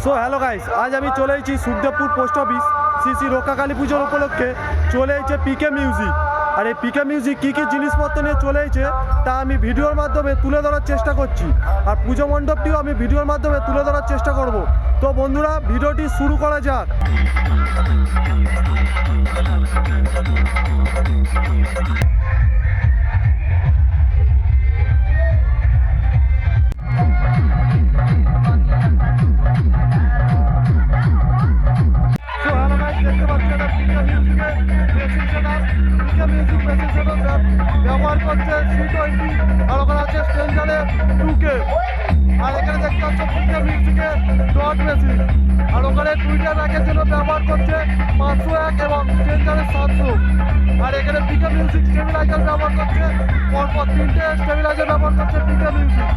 So hello guys, আজ আমি চলে এসেছি সুখদেবপুর পোস্ট অফিস শ্রী রক্ষাকালী পুজোর উপলক্ষে। চলে এসেছে পিকে মিউজিক। আর এই পিকে মিউজিক কী কী জিনিসপত্র নিয়ে চলে এসেছে তা আমি ভিডিওর মাধ্যমে তুলে ধরার চেষ্টা করছি। আর পুজো মণ্ডপটিও আমি ভিডিওর মাধ্যমে তুলে ধরার চেষ্টা করব। তো বন্ধুরা, ভিডিওটি শুরু করা যাক। ব্যবহার করছে C20 আর ওখানে আছে স্ট্রেঞ্জারে 2K। আর এখানে দেখতে পাচ্ছ পিকে মিউজিকে ডট মেশিন। আর ওখানে টুইটার র্যাকের জন্য ব্যবহার করছে 501 এবং স্ট্রেঞ্জারে 700। আর এখানে পিকে মিউজিক স্টেবিলাইজার ব্যবহার করছে পরপর 3টে স্টেবিলাইজার ব্যবহার করছে পিকে মিউজিক।